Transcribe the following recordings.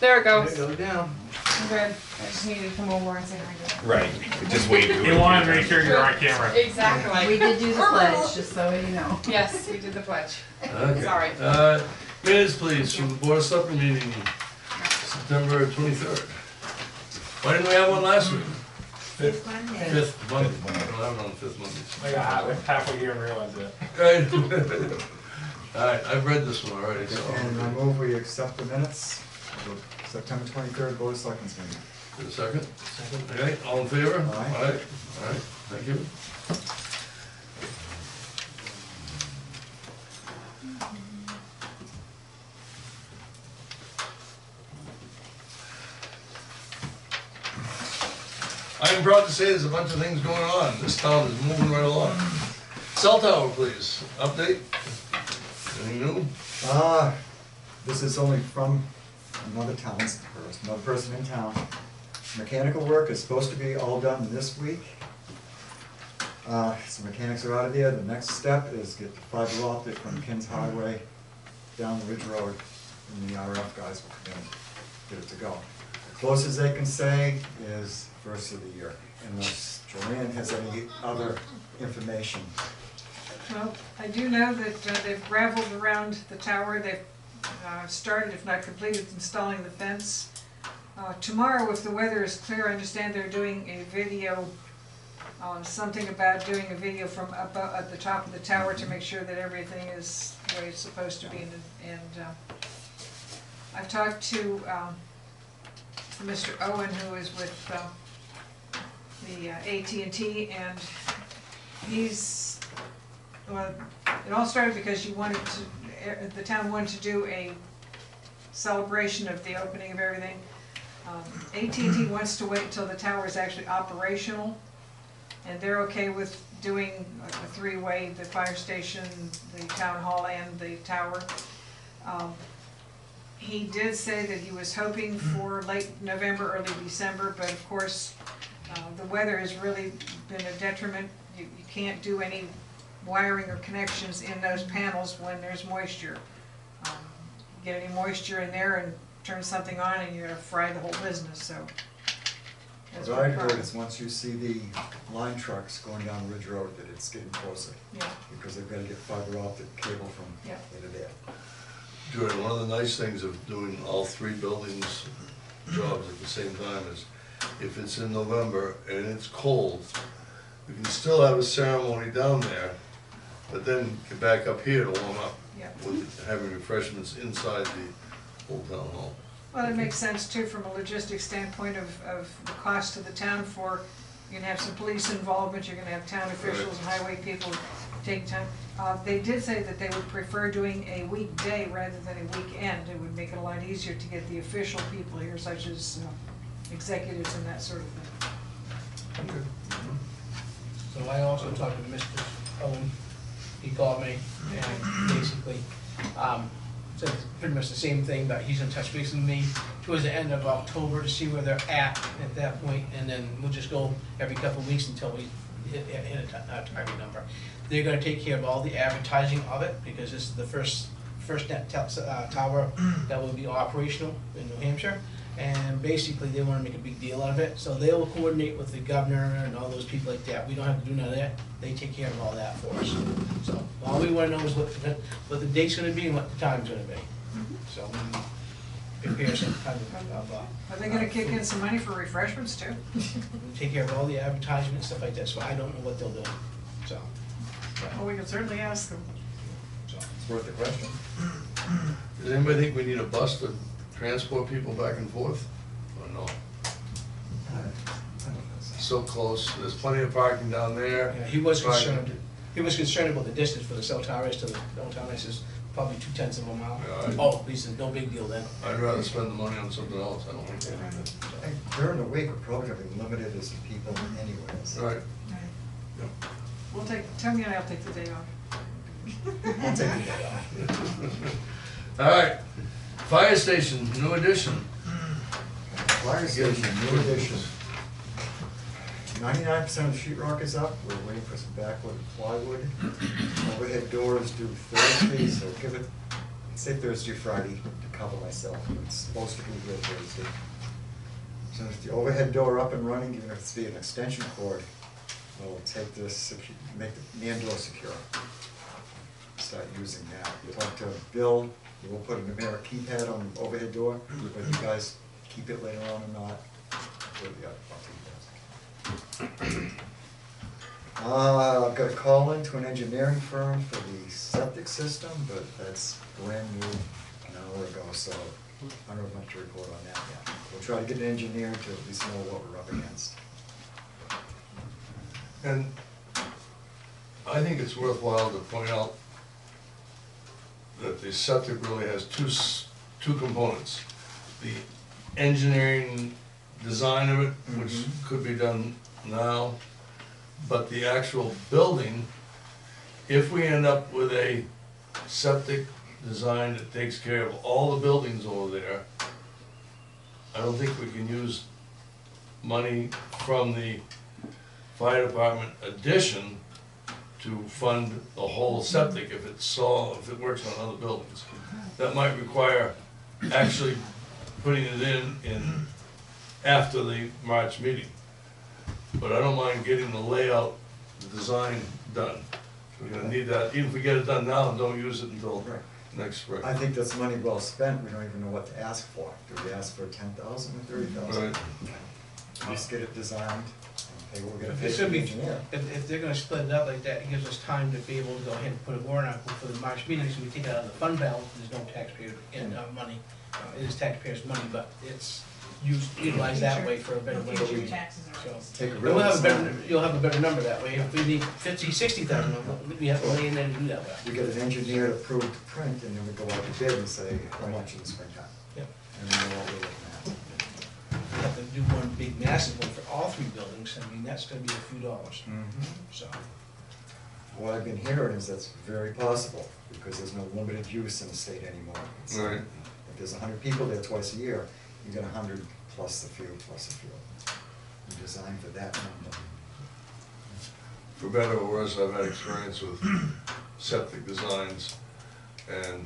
There it goes. Go down. I'm good. I just needed to come over and say hi. Right. Just wait. You want to make sure you're on camera. Exactly. We did do the pledge, just so you know. Yes, we did the pledge. Okay. Sorry. Minutes, please, from the Board of Selectmen meeting, September 23rd. Why didn't we have one last week? Fifth Monday. Fifth Monday. We don't have it on fifth Mondays. I got halfway here and realized it. Right. All right, I've read this one already, so. And I move we accept the minutes of the September 23rd Board of Selectmen's meeting. Is it a second? Second. Okay, all in favor? Aye. All right, thank you. I am proud to say there's a bunch of things going on. This town is moving right along. Cell tower, please. Update? Anything new? This is only from another town's, or another person in town. Mechanical work is supposed to be all done this week. So mechanics are out of there. The next step is get the fiber optic from Kings Highway down the Ridge Road, and the RF guys will come in, get it to go. The closest they can say is first of the year, unless Joanne has any other information. Well, I do know that they've gravelled around the tower. They've started, if not completed, installing the fence. Tomorrow, if the weather is clear, I understand they're doing a video, something about doing a video from up at the top of the tower to make sure that everything is the way it's supposed to be. And I've talked to Mr. Owen, who is with the AT&T, and he's, well, it all started because the town wanted to do a celebration of the opening of everything. AT&T wants to wait until the tower is actually operational, and they're okay with doing a three-way, the fire station, the town hall, and the tower. He did say that he was hoping for late November, early December, but of course, the weather has really been a detriment. You can't do any wiring or connections in those panels when there's moisture. Get any moisture in there and turn something on and you're gonna fry the whole business, so. That's What I've we're heard trying. is once you see the line trucks going down Ridge Road, that it's getting closer, Yeah, because they've got to get fiber optic cable from Yeah. here to there. Jordan, one of the nice things of doing all three buildings jobs at the same time is if it's in November and it's cold, we can still have a ceremony down there, but then get back up here to warm up yeah. with having refreshments inside the old town hall. Well, it makes sense too from a logistics standpoint of the cost to the town for, you're gonna have some police involvement, you're gonna have town officials, highway people take time. They did say that they would prefer doing a weekday rather than a weekend. It would make it a lot easier to get the official people here, such as executives and that sort of thing. So I also talked to Mr. Owen. He called me and basically said pretty much the same thing, that he's in touch base with me towards the end of October to see where they're at that point, and then we'll just go every couple of weeks until we hit a target number. They're gonna take care of all the advertising of it, because this is the first net tower that will be operational in New Hampshire. And basically, they wanna make a big deal out of it, so they will coordinate with the governor and all those people like that. We don't have to do none of that, they take care of all that for us. So, all we wanna know is what the date's gonna be and what the time's gonna be. So, we prepare some kind of, Are they gonna kick in some money for refreshments too? we take care of all the advertising and stuff like that, so I don't know what they'll do, so. Well, we can certainly ask them. So. It's worth the question. Does anybody think we need a bus to transport people back and forth? Or no? So close, there's plenty of parking down there. Yeah, he was Parking. concerned, about the distance for the cell towers to the downtown. I says, probably 2/10 of a mile. Yeah, Oh, he said, no big deal then. I'd rather spend the money on something else, I don't think that. I think during the week, we're probably gonna be limited as people anyways. Right, We'll tell me and I'll take the day off. I'll take the day off. all right, fire station, new addition. Fire station, new addition. 99% of the sheet rock is up, we're waiting for some backwood and plywood. Overhead doors due Thursday, so give it, say Thursday, Friday to cover myself, it's supposed to be here Thursday. So if the overhead door up and running, even if it's via an extension cord, we'll take this, make the man door secure. Start using that. Talk to Bill, we'll put an American keypad on the overhead door, whether you guys keep it later on or not. I've got a call in to an engineering firm for the septic system, but that's brand new an hour ago, so I don't have much to report on that yet. We'll try to get an engineer to at least know what we're up against. And I think it's worthwhile to point out that the septic really has two components. The engineering design of it, which could be done now, but the actual building, if we end up with a septic design that takes care of all the buildings over there, I don't think we can use money from the fire department addition to fund the whole septic if it works on other buildings. That might require actually putting it in after the March meeting. But I don't mind getting the layout, the design done. We're gonna need that, even if we get it done now and don't use it until next spring. I think that's money well spent, we don't even know what to ask for. Do we ask for 10,000 or 30,000? Right. Just get it designed, and pay what we're gonna pay It's for gonna the be, engineer. if they're gonna split it up like that, it gives us time to be able to go ahead and put a warrant article for the March meeting, so we take it out of the fund balance, there's no taxpayer money. It is taxpayers' money, but it's utilized that way for a better way. Future taxes are So, raised. Take a and real we'll have a better, design. you'll have a better number that way. If we need 50, 60,000, we have to lay in there and do that way. We get an engineer to approve the print, and then we go out to bid and say, how much in the springtime? Yep. And we know what we're looking We have to do one big massive one for all three buildings, I mean, that's gonna be a few dollars, at. so. What I've been hearing is that's very possible, because there's no limited use in the state anymore. It's, Right. If there's 100 people there twice a year, you get 100 plus a few, plus a few. You design for that number. For better or worse, I've had experience with septic designs, and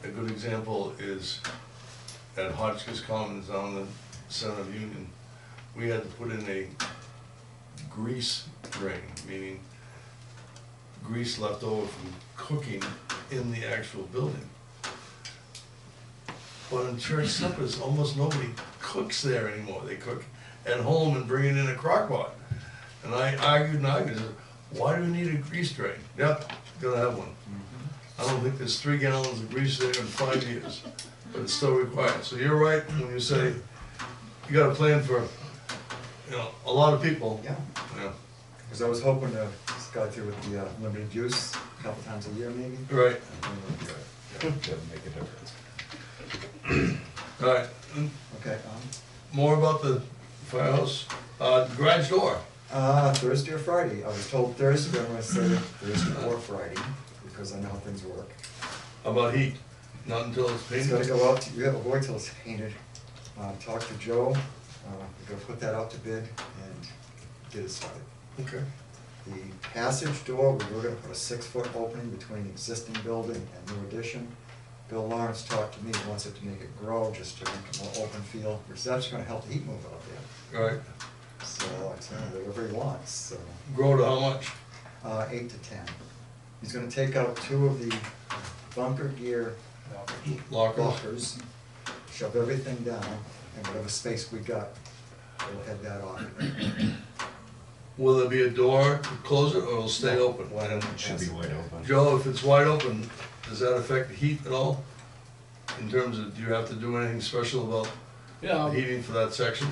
a good example is at Hotchkiss Commons down the center of Union. We had to put in a grease drain, meaning grease left over from cooking in the actual building. But in church suppers, almost nobody cooks there anymore. They cook at home and bring it in a crock pot. And I argued, said, why do we need a grease drain? Yep, gotta have one. I don't think there's 3 gallons of grease there in 5 years, but it's still required. So you're right when you say you got a plan for, a lot of people. Yeah, Yeah, because I was hoping to go through with the limited use a couple times a year maybe. right. Doesn't make a difference. All right, Okay, more about the firehouse, garage door. Thursday or Friday. I was told Thursday, but I'm gonna say Thursday or Friday, because I know how things work. How about heat? Not until it's It's painted? gotta go out, you have a boy till it's painted. Talk to Joe, we're gonna put that out to bid and get it started. Okay. The passage door, we were gonna put a 6-foot opening between the existing building and new addition. Bill Lawrence talked to me, he wants it to make it grow, just to make it more open feel, which is actually gonna help the heat move out there. All right. So I tell him whatever he wants, so, Grow to how much? 8 to 10. He's gonna take out 2 of the bunker gear Lockers? lockers, shove everything down, and whatever space we got, we'll head that off. Will there be a door to close it, or it'll stay open? Wide open. It should be wide open. Joe, if it's wide open, does that affect the heat at all? In terms of, do you have to do anything special about Yeah, the heating for that section?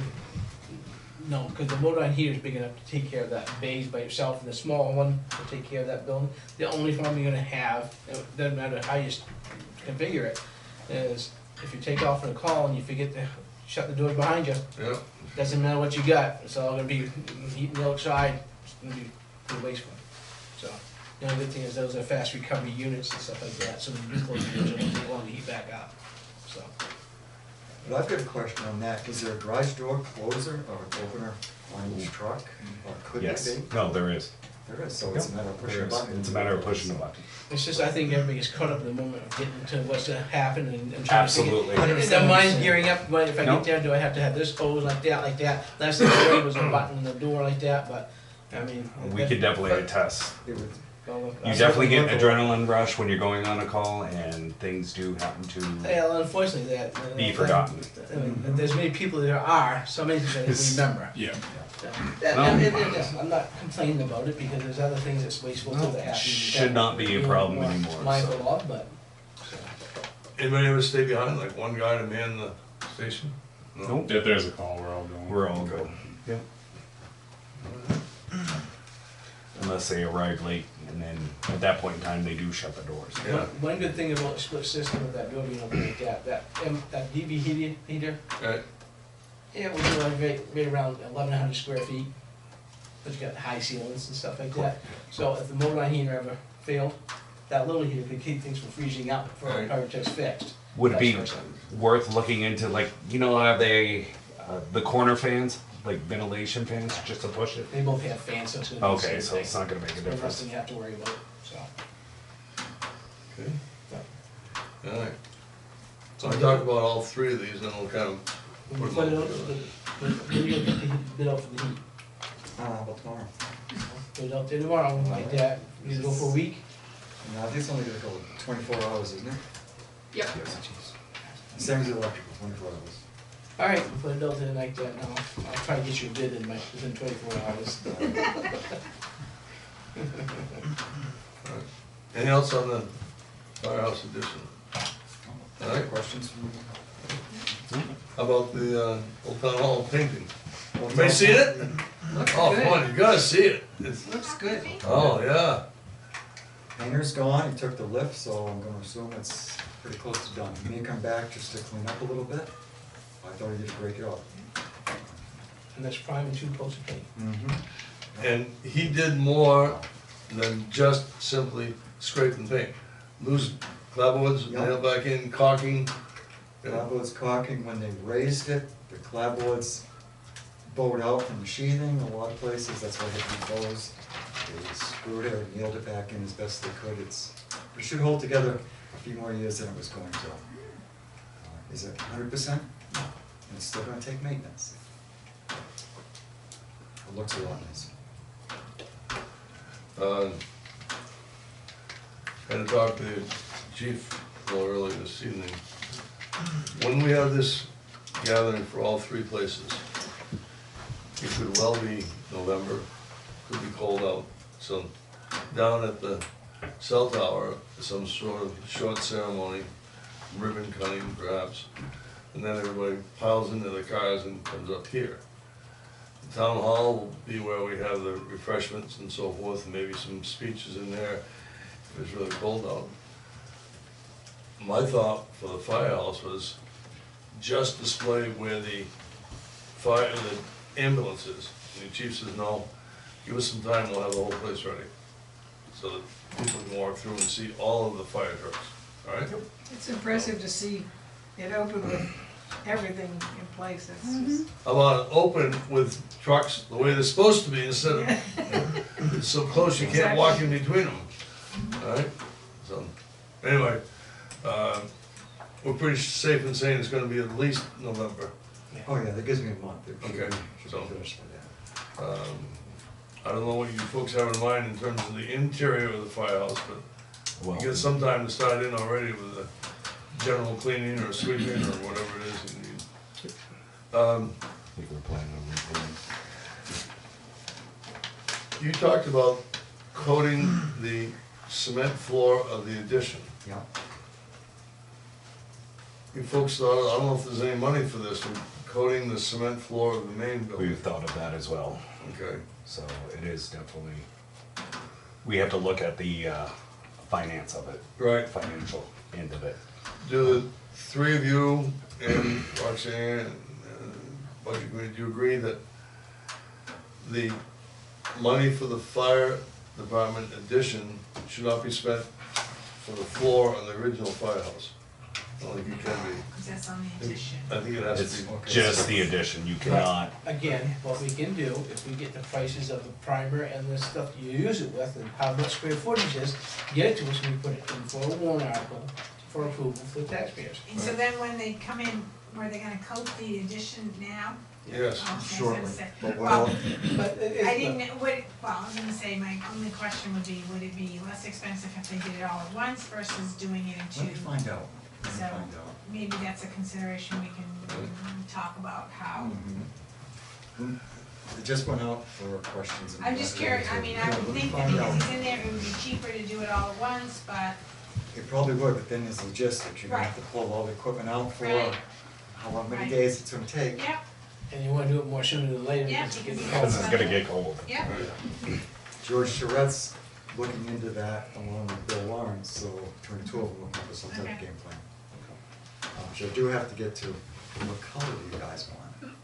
no, because the motor on here is big enough to take care of that bays by itself, and the small one will take care of that building. The only problem you're gonna have, it doesn't matter how you configure it, is if you take off on a call and you forget to shut the doors behind you, Yep. doesn't matter what you got, it's all gonna be heating the outside, it's gonna be pretty wasteful. So, the only good thing is those are fast recovery units and stuff like that, so when you do close the doors, it won't take long to heat back up, so. But I've got a question on that, is there a garage door closer or an opener on each truck, or could there Yes, be? no, there is. There is, so it's a matter of pushing a button. It's a matter of pushing a button. It's just, I think everybody gets caught up in the moment of getting to what's gonna happen and trying to Absolutely. figure. Their mind's gearing up, but if I No. get there, do I have to have this hose like that, like that? Last thing I was a button in the door like that, but, I mean. We could definitely attest. It would, You definitely get an adrenaline rush when you're going on a call and things do happen to Yeah, unfortunately, be forgotten. I mean, there's many people there are, so many things I remember. Yeah. I'm not complaining about it because there's other things that's wasteful too that happen. Should not be a problem anymore. Mindful of, but. Anybody ever stay behind, like one guy to man the station? No? Nope. If there's a call, we're all going. We're all good. Yep. Unless they arrive late, and then at that point in time, they do shut the doors. Yeah. One good thing about a split system of that door being open like that DV heater, Right. it was right around 1,100 square feet. But you got high ceilings and stuff like that. So if the motor line heater ever failed, that little heater could keep things from freezing up before the Right. power check's fixed. Would it be Vice versa. worth looking into, like, you know, are they, the corner fans, like ventilation fans, just to push it? They both have fans, so it's gonna be the Okay, same so thing. it's not gonna make a There's difference. nothing you have to worry about, so. Okay. Yeah. All right. So I talked about all three of these, and we'll kind of When you put put it them out, all together. when you get the bid out for the heat, about tomorrow. put it out there tomorrow, like that, you go for a week. Now, this only gonna go 24 hours, isn't it? Yep. Same as the electrical, 24 hours. All right, we'll put it out there like that now. I'll try to get you a bid within 24 hours. Anything else on the firehouse edition? All right. Questions from you? How about the Old Town Hall painting? Well, Anybody seen it? Looks Oh, good. come on, you gotta see it. It's, Looks good. oh, yeah. Hanger's gone, he took the lift, so I'm gonna assume it's pretty close to done. He may come back just to clean up a little bit. I thought he did a great job. And that's prime and 2 coats of paint. And he did more than just simply scrape and paint. Loose clapboards, Yeah. nailed back in, caulking. Clapboards caulking, when they raised it, the clapboards bowed out from the sheathing, a lot of places, that's why they had bows. They screwed it or nailed it back in as best they could. It should hold together a few more years than it was going to. Is it 100%? No. And it's still gonna take maintenance. It looks a lot nicer. Had to talk to the chief a little earlier this evening. When we have this gathering for all three places, it could well be November, could be cold out. So down at the cell tower, some sort of short ceremony, ribbon cutting perhaps, and then everybody piles into their cars and comes up here. The town hall will be where we have the refreshments and so forth, and maybe some speeches in there if it's really cold out. My thought for the firehouse was just display where the ambulance is. And the chief says, no, give us some time, we'll have the whole place ready. So that people can walk through and see all of the fire trucks, all right? It's impressive to see it open with everything in place. It's just, How about open with trucks the way they're supposed to be instead of, it's so close you can't walk in between them, all right? So, anyway, we're pretty safe in saying it's gonna be at least November. Oh yeah, that gives me a month. It should Okay, be- should so- be finished by then. I don't know what you folks have in mind in terms of the interior of the firehouse, but Well, you get some time to start in already with a general cleaning or sweeping or whatever it is you need. I think we're planning on repainting. You talked about coating the cement floor of the addition. Yeah. You folks thought, I don't know if there's any money for this, coating the cement floor of the main building. We've thought of that as well, Okay, so it is definitely, we have to look at the finance of it, right. financial end of it. Do the three of you and Roxanne and Budget Committee, do you agree that the money for the fire department addition should not be spent for the floor on the original firehouse? I don't think it can be. Because that's on the addition. I think it has It's to be. just the addition, you cannot, Again, what we can do, if we get the prices of the primer and the stuff you use it with and how much square footage is, get it to us and we put it in for a warrant article for approval for the taxpayers. And so then when they come in, were they gonna coat the addition now? Yes. Oh, I was Shortly, gonna say- but what Well, else? But I didn't, know what, well, I was gonna say, my only question would it be less expensive if they did it all at once versus doing it in Let me two? find out. Let me So- find out. Maybe that's a consideration we can talk about how. It just went out for questions. and I'm just curious, I mean, I Yeah, would let me think that find because out. he's in there, it would be cheaper to do it all at once, but, It probably would, but then there's logistics, you're gonna have to Right. pull all the equipment out for Right. how many Right. days it's gonna take. yep, And you wanna do it more sooner than later Yeah, because you get the because cold. this is gonna get cold. yep. George Charette's looking into that along with Bill Lawrence, so between the two of them, we'll come up with some type of Okay. game plan. Which I do have to get to, what color do you guys want?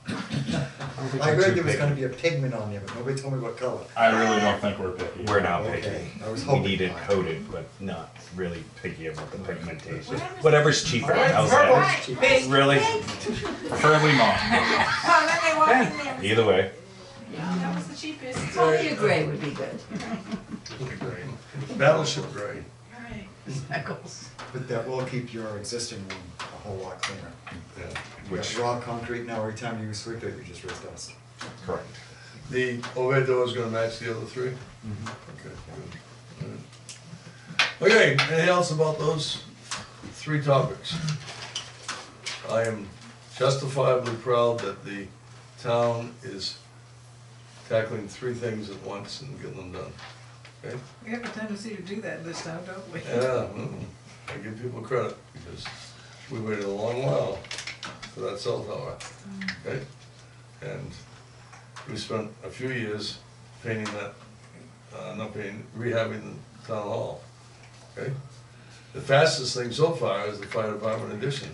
I heard there was gonna be a pigment on there, but nobody told me what color. I really don't think we're picky. We're not Okay, picky. I was We hoping need it not. coated, but not really picky about the pigmentation. Whatever's- Whatever's cheaper, how's Purple. that? Right. Really? Preferably not. Oh, then they walk in there. and Either way. say, that was the cheapest. Probably a gray would be good. Battleship gray. Right. Speckles. But that will keep your existing room a whole lot cleaner. Yeah. You Which- got raw concrete now, every time you sweep it, you just raise dust. Correct. The overhead door is gonna match the other three? Okay, good. Okay, anything else about those three topics? I am justifiably proud that the town is tackling three things at once and getting them done. Okay? We have a tendency to do that this time, don't we? Yeah, I give people credit because we waited a long while for that cell tower, okay? And we spent a few years painting that, not painting, rehabbing the town hall, okay? The fastest thing so far is the fire department addition,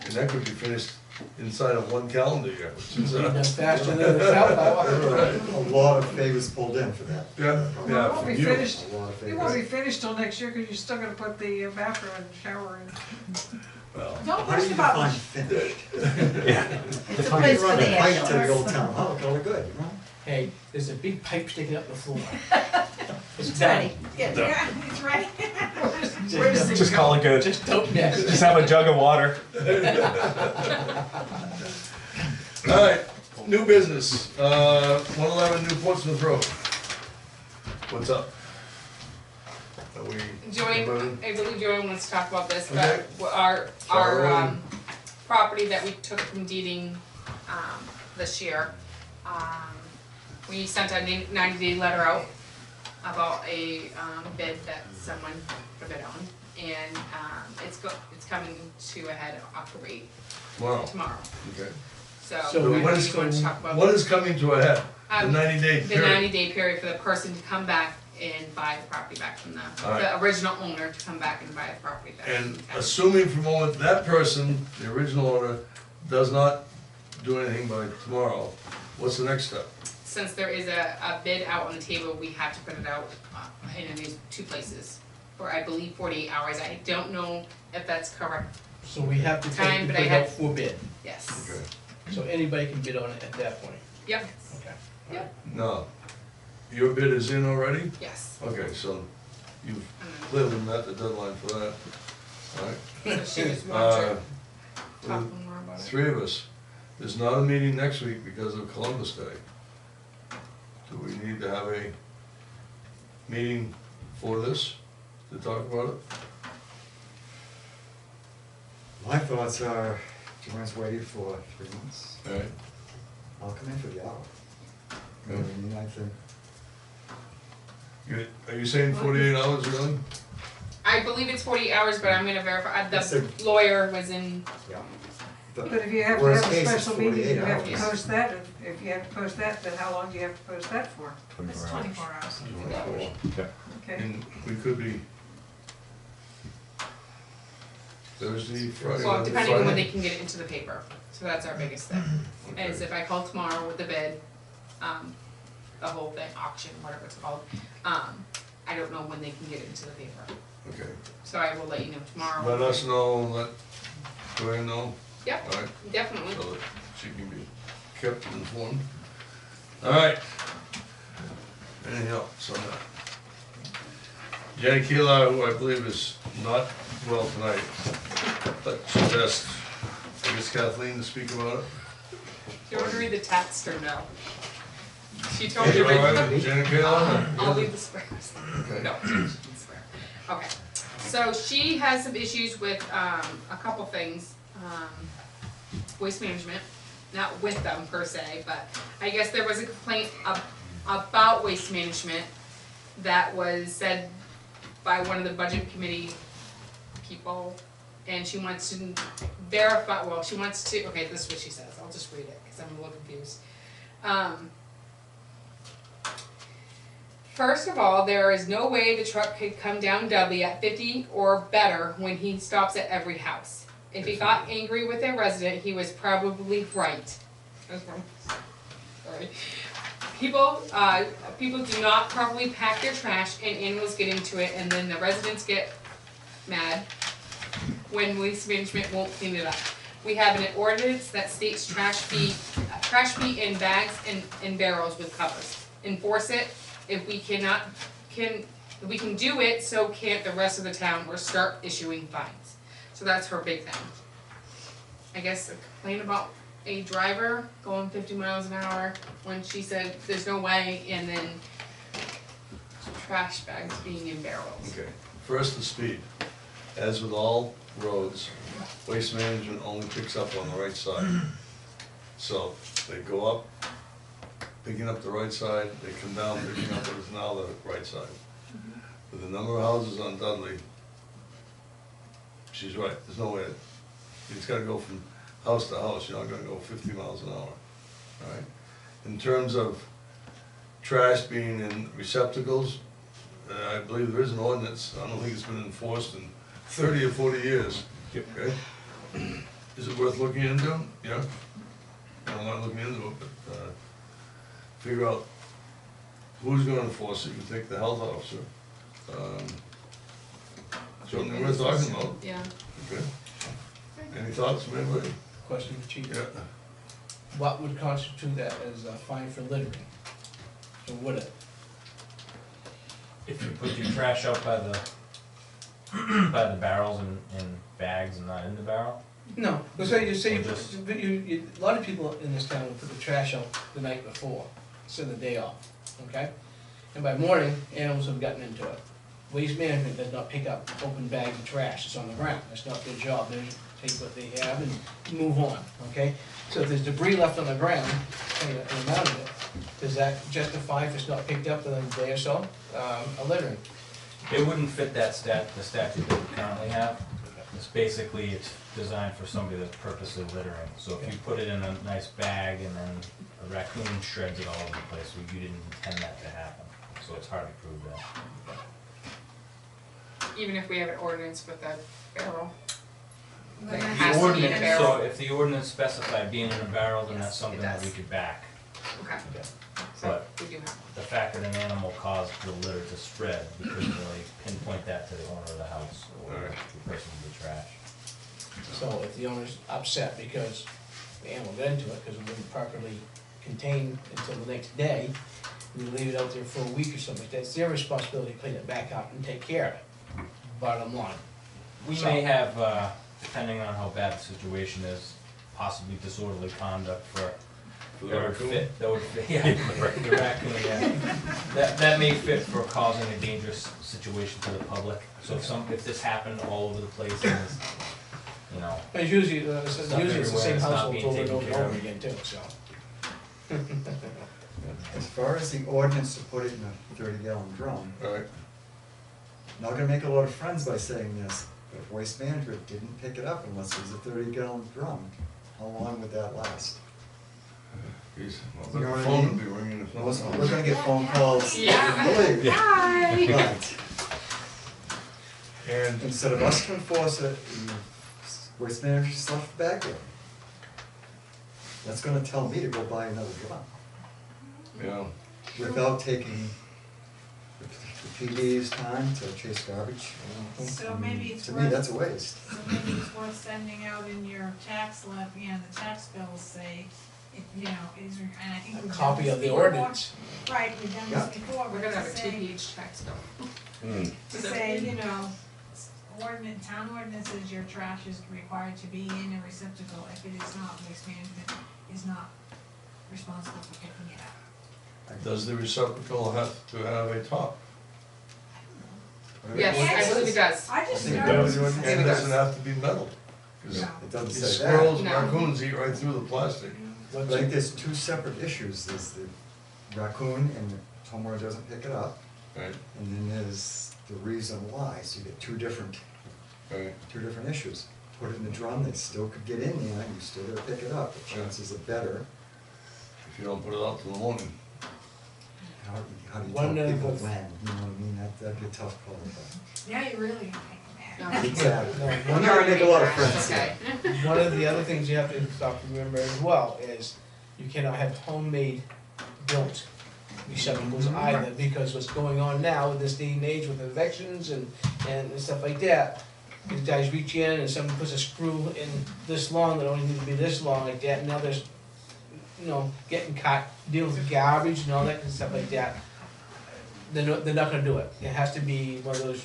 and that could be finished inside of one calendar year, which is, That's faster than the cell tower. A lot of favors pulled in for that. yeah, Well, yeah, it won't for be you. finished, A lot of it won't be favors. finished till next year, cause you're still gonna put the bathroom and shower in. Well, Don't How do boast you about define it. finished? Yeah. It's a place for Run the a pipe to the ambulance. old town hall, call it good, you know? Hey, there's a big pipe sticking up the floor. It's It's done. ready. Yeah, it's ready. Where's the- Just call it good. Just don't mess. Just have a jug of water. all right, new business, 111 New Portsmouth Road. What's up? Are we? Joanne, I believe Joanne wants to talk about this, Okay. but our, Fire away. property that we took from deeding, this year, we sent a 90-day letter out about a, bid that someone put a bid on, and, it's coming to a head October 8th, tomorrow, Okay. so. So I what really is wanted to talk about What is coming to a head? The Um, 90-day the period? 90-day period for the person to come back and buy the property back from Alright. the original owner to come back and buy the property back. And assuming for a moment that person, the original owner, does not do anything by tomorrow, what's the next step? Since there is a bid out on the table, we have to put it out in these two places for, I believe, 48 hours. I don't know if that's correct. So we have to Time, take and but put I it had- out for bid. Yes. Okay. So anybody can bid on it at that point. Yep, Okay. yep, No. Your bid is in already? yes. Okay, so you've clearly met the deadline for that. All right. So she was wanting Uh, to talk more about it. Three of us. There's not a meeting next week because of Columbus Day. Do we need to have a meeting for this, to talk about it? My thoughts are, Joanne's waited for 3 months, All right. I'll come in for the hour. You know what I mean, I think, Are you saying 48 hours, really? I believe it's 48 hours, but I'm gonna verify. It's The lawyer was in, yeah. But if you have to Worst have a case is special meeting, 48 you have to hours. post that, if you have to post that, then how long do you have to post that for? It's 24 hours. Yeah. Okay, And we could be Thursday, Friday. well, depending on when Friday? they can get it into the paper. So that's our biggest thing. Okay. Is if I call tomorrow with the bid, the whole thing, auction, whatever it's called, I don't know when they can get it into the paper. Okay. So I will let you know tomorrow. Let us know, let Joanne know? Yep, All right, definitely. so that she can be kept informed. All right. Anything else on that? Jenny Keeler, who I believe is not well tonight, but she's asked, I guess Kathleen to speak about it. Do you want to read the text or no? She told Is me it to read all right, Jenny Keeler? I'll leave the swears. Okay. No, she can swear. Okay, so she has some issues with, a couple things, waste management, not with them per se, but I guess there was a complaint about waste management that was said by one of the budget committee people, and she wants to verify, well, she wants to, okay, this is what she says, I'll just read it, cause I'm a little confused. First of all, there is no way the truck could come down Dudley at 50 or better when he stops at every house. If he got angry with a resident, he was probably right. Sorry. People do not properly pack their trash and animals get into it, and then the residents get mad when waste management won't clean it up. We have an ordinance that states trash be in bags and barrels with covers. Enforce it. If we can do it, so can't the rest of the town, or start issuing fines. So that's her big thing. I guess a complaint about a driver going 50 miles an hour when she said there's no way, and then trash bags being in barrels. Okay, first the speed. As with all roads, waste management only picks up on the right side. So they go up, picking up the right side, they come down, picking up what is now the right side. With the number of houses on Dudley, she's right, there's no way, it's gotta go from house to house, you're not gonna go 50 miles an hour, alright? In terms of trash being in receptacles, I believe there is an ordinance, I don't think it's been enforced in 30 or 40 years. Yep. Okay? Is it worth looking into? Yeah? I'm not looking into it, but, figure out who's gonna enforce it, you can take the health officer. Something worth talking about, Yeah. okay? Any thoughts from anybody? Question for Chief. Yeah, What would constitute that as a fine for littering? Or would it? If you put your trash out by the by the barrels and bags and not in the barrel, No, because you say, Or just- a lot of people in this town will put the trash out the night before, send the day off, okay? And by morning, animals have gotten into it. Waste management does not pick up open bags of trash, it's on the ground, that's not their job, they take what they have and move on, okay? So if there's debris left on the ground, and the amount of it, does that justify if it's not picked up in a day or so, a littering? it wouldn't fit the statute that we currently have. It's designed for somebody that's purposely littering. So if you put it in a nice bag and then a raccoon shreds it all over the place, you didn't intend that to happen. So it's hard to prove that. Even if we have an ordinance with a barrel. Then It that's- has to be in a barrel. So if the ordinance specified being in a barrel, then Yes, that's something it that we does. could back. Okay, so But we do have. the fact that an animal caused the litter to spread, we couldn't really pinpoint that to the owner of the house or the person with the trash. So if the owner's upset because the animal got into it, because it wasn't properly contained until the next day, we leave it out there for a week or something, that's their responsibility to clean it back up and take care of it, bottom line. We may have, depending on how bad the situation is, possibly disorderly conduct for, for the that would raccoon. fit, yeah, the raccoon, yeah. That may fit for causing a dangerous situation to the public. So if this happened all over the place and it's, you know, It's usually, it's the everywhere, same it's not household being over and taken over and care over of. again too, so. As far as the ordinance to put it in a 30-gallon drum, Alright, not gonna make a lot of friends by saying this, but if Waste Management didn't pick it up unless it was a 30-gallon drum, how long would that last? geez, You know well, the what I phone mean? would be ringing if not. We're gonna get phone calls, Yeah. believe me. Hi. But And, instead of us to enforce it, Waste Management stuff back there. That's gonna tell me to go buy another drum yeah, without taking the PD's time to chase garbage. So maybe it's To worth. me, that's a waste. So maybe it's worth sending out in your tax levy, and the tax bills say, you know, is, and I think A we've done copy this of the before. ordinance. Right, we've done Yeah. this before, We're but gonna have to a say, two-page tax bill. to say, you know, town ordinances, your trash is required to be in a receptacle. If it is not, waste management is not responsible for picking it up. Does the receptacle have to have a top? Yes, I believe it does. I just think it noticed. does. And it doesn't have to be metal, cause No. It doesn't these say squirrels that. and No. raccoons eat right through the plastic. But I think there's two separate issues. There's the raccoon and the homeowner doesn't pick it up, Right, and then there's the reason why. So you get two different issues. Put it in the drum, they still could get in there, you still gotta pick it up. The chances are better. if you don't put it out till the morning. How do you One tell of people the- when? You know what I mean? That'd be a tough call. But- Now you really make me mad. Exactly. No, We're not gonna make a lot of friends Okay. here. One of the other things you have to stop to remember as well is you cannot have homemade built receptacles either, because what's going on now with this day and age with evictions and stuff like that, these guys reach in and someone puts a screw in this long that only needs to be this long like that, and now there's, you know, getting caught dealing with garbage and all that kind of stuff like that. They're not gonna do it. It has to be one of those,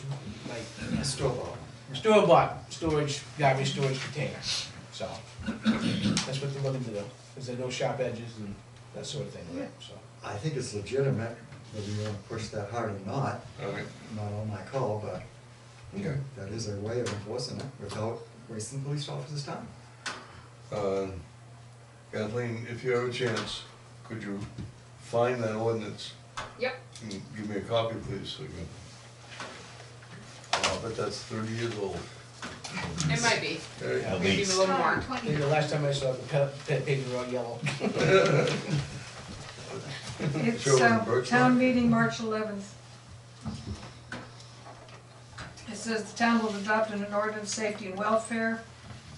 like, store-bought storage, garbage storage containers, so. That's what they're looking to do, because there are no sharp edges and that sort of thing, so. I think it's legitimate, whether you wanna push that hard or not, Okay, not on my call, but okay. that is a way of enforcing it without wasting police officers' time. Kathleen, if you have a chance, could you find that ordinance? Yep. And give me a copy, please, so you can. I bet that's 30 years old. It might be, Okay. At maybe a least. little more. I think the last time I saw it, the pages were all yellow. It's Sure, Birch town Bark. meeting, March 11th. It says the town will adopt an ordinance, safety and welfare.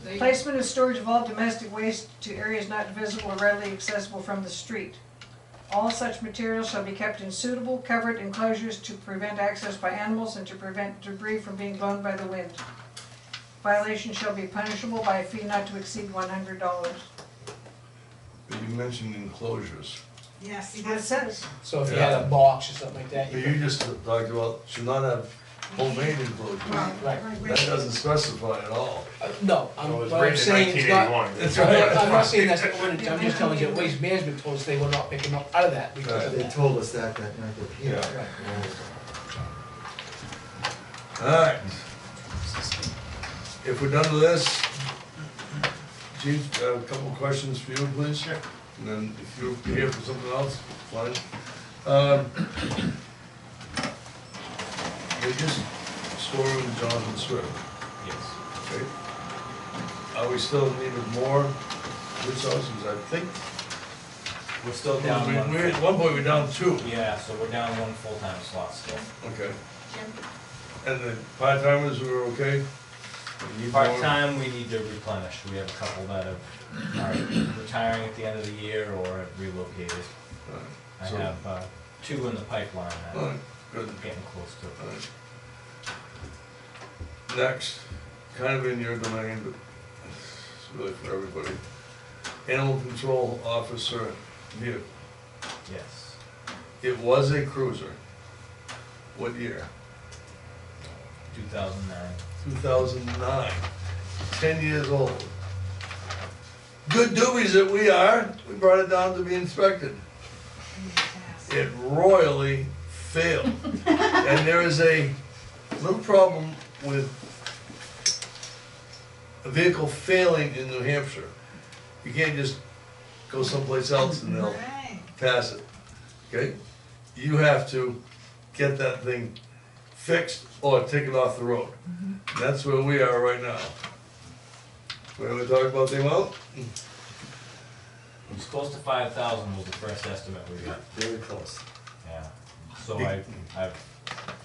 There you- Placement and storage of all domestic waste to areas not visible or readily accessible from the street. All such materials shall be kept in suitable, covered enclosures to prevent access by animals and to prevent debris from being blown by the wind. Violation shall be punishable by a fee not to exceed $100. But you mentioned enclosures. Yes, See what it says? So if you had a box or something like that, But you you could, just talked about should not have homemade enclosures. right. That doesn't specify at all. No, So it was what I'm written in saying is not. 1981. That's I'm not saying that's the ordinance, I'm just telling you, that Waste Management told us they will not pick them up out of that because of They that. told us that night they were here. Yeah. Right. Alright. If we're done with this, Chief, a couple of questions for you, please. Sure. And then if you're here for something else, fine. They just swore in Jonathan Swift, Yes. okay? Are we still in need of more police officers? I think. We're still down one. At one point, we're down two. Yeah, so we're down one full-time slot still. Okay. And the part-timers were okay? We need more? Part-time, we need to replenish. We have a couple that are retiring at the end of the year or have relocated. Alright, I so- have two in the pipeline that are Alright, good. getting close to it. Alright. Next, kind of in your domain, but it's really for everybody. Animal control officer vehicle. Yes. It was a cruiser. What year? 2009. 2009. 10 years old. Good doobies that we are, we brought it down to be inspected. It royally failed. And there is a little problem with a vehicle failing in New Hampshire. You can't just go someplace else and they'll Right. pass it, okay? You have to get that thing fixed or take it off the road. That's where we are right now. When we talk about the amount, It was close to 5,000 was the first estimate we got. Very close. Yeah. So I've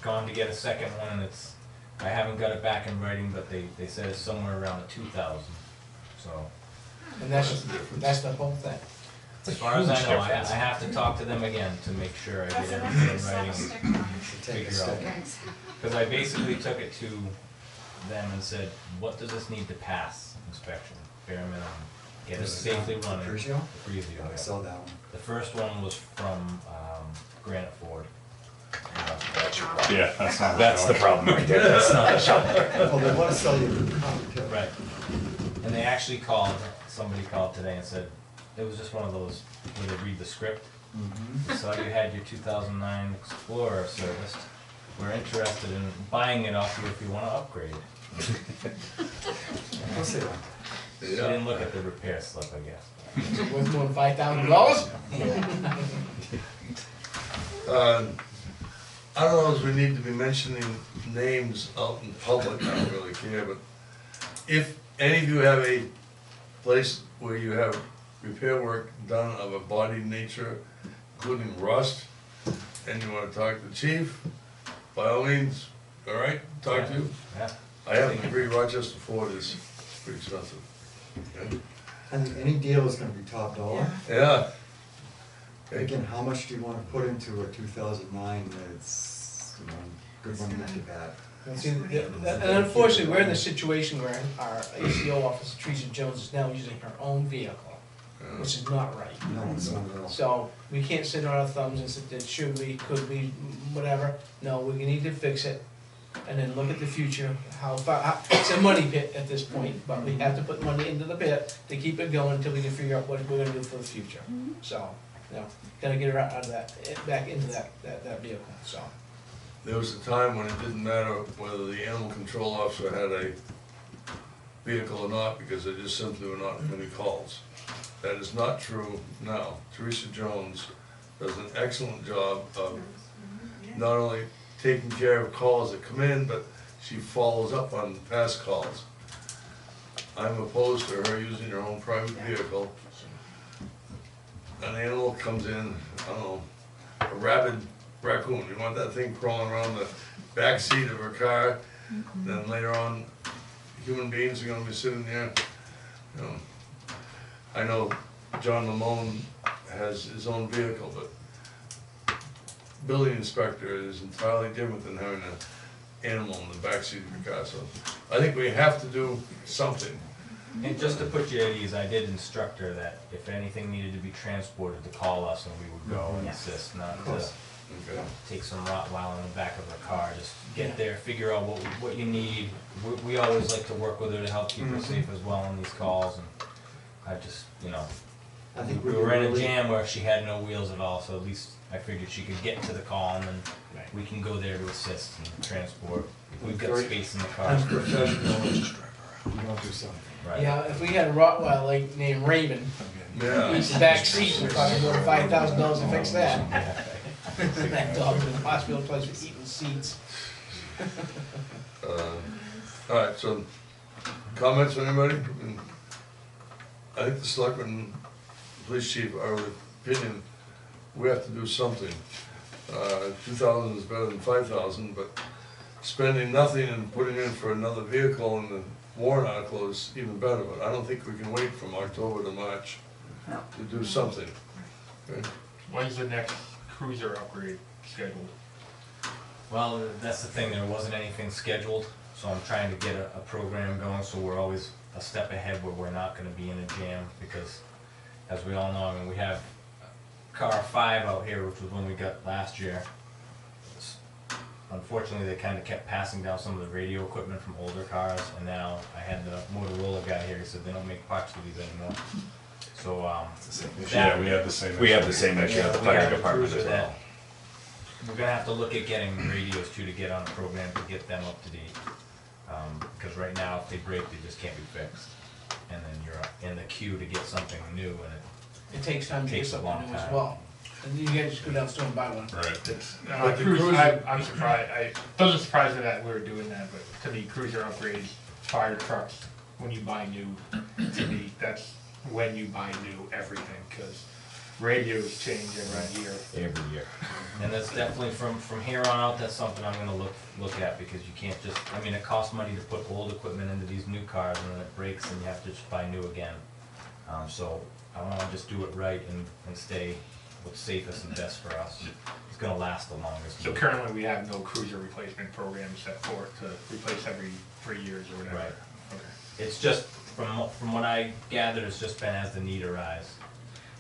gone to get a second one and I haven't got it back in writing, but they said it's somewhere around the 2,000. So, And that's the whole thing. As far as I know, I have to talk to them again to make sure I get everything in writing and Take a figure out. step. Because I basically took it to them and said, what does this need to pass inspection? Bare minimum, get it This is safely the running. Fruscio? The Fruscio, I yeah. saw that one. The first one was from Granite Ford. Yeah, that's the problem right there. That's not a shop. Oh, they wanna sell you a copy too. Right. And they actually called, somebody called today and said, it was just one of those where they read the script. Mhm. So you had your 2009 Explorer serviced. We're interested in buying it off you if you want to upgrade. I'll say that. So you didn't look at the repair slip, I guess. Worth more than $5,000? I don't know if we need to be mentioning names out in public, I don't really care, but if any of you have a place where you have repair work done of a body nature, including rust, and you wanna talk to the chief, by all means, all right, talk to you. Yeah. I happen to agree Rochester Ford is pretty expensive. Okay? I think any deal is gonna be top dollar. Yeah. Okay. Again, how much do you wanna put into a 2009 that's, you know, good one, not too bad? And see, and unfortunately, we're in the situation where our ACO officer, Teresa Jones, is now using her own vehicle, which is not right. No, it's not at all. So, we can't sit on our thumbs and sit there, should we, could we, whatever. No, we need to fix it, and then look at the future, how far, it's a money pit at this point, but we have to put money into the pit to keep it going until we can figure out what we're gonna do for the future. So, you know, gotta get her out of that, back into that vehicle, so. There was a time when it didn't matter whether the animal control officer had a vehicle or not, because there just simply were not many calls. That is not true now. Teresa Jones does an excellent job of not only taking care of calls that come in, but she follows up on past calls. I'm opposed to her using her own private vehicle. An animal comes in, I don't know, a rabid raccoon, you want that thing crawling around the back seat of her car, then later on, human beings are gonna be sitting there, you know. I know John Lamone has his own vehicle, but building inspector is entirely different than having an animal in the back seat of your car, so I think we have to do something. And just to put you at ease, I did instruct her that if anything needed to be transported, to call us and we would go and assist, not to Okay. take some Rottweiler in the back of her car, just get there, figure out what you need. We always like to work with her to help keep her safe as well on these calls, and I just, you know, I think we we were in a really- jam where she had no wheels at all, so at least I figured she could get to the call and then we can go there to assist and transport. If we've got space in the car. Unprofessional, you don't do something. Right. Yeah, if we had a Rottweiler like named Raymond, Yeah. he's the back seat, we're talking about $5,000 to fix that. Yeah. That dog's in the hospital twice for eating seeds. Alright, so, comments from anybody? I think the selectmen, police chief are of the opinion, we have to do something. 2,000 is better than 5,000, but spending nothing and putting in for another vehicle in the warrant article is even better, but I don't think we can wait from October to March No. to do something. Okay? When's the next cruiser upgrade scheduled? Well, that's the thing, there wasn't anything scheduled, so I'm trying to get a program going, so we're always a step ahead where we're not gonna be in a jam, because as we all know, I mean, we have car 5 out here, which was one we got last year. Unfortunately, they kinda kept passing down some of the radio equipment from older cars, and now I had the Motorola guy here, he said they don't make parts for these anymore. So, Yeah, we have the same. We have the same issue at the we fire have a department cruiser as well. that we're gonna have to look at getting radios too, to get on a program to get them up to date. Because right now, if they break, they just can't be fixed. And then you're in the queue to get something new, and It takes time to get Takes a something long new as time. well. And you guys just go downstairs and buy one. Right. But the I'm surprised, I doesn't surprise me that we're doing that, but to me, cruiser upgrades, fire trucks, when you buy new, to me, that's when you buy new everything, cause radios change every year. Every year. and that's definitely from here on out, that's something I'm gonna look at, because you can't just, I mean, it costs money to put old equipment into these new cars, and then it breaks, and you have to just buy new again. So I wanna just do it right and stay what's safest and best for us. It's gonna last the longest. So currently, we have no cruiser replacement program set forth to replace every 3 years or whatever. Right. Okay. It's just, from what I gathered, it's just been as the need arises.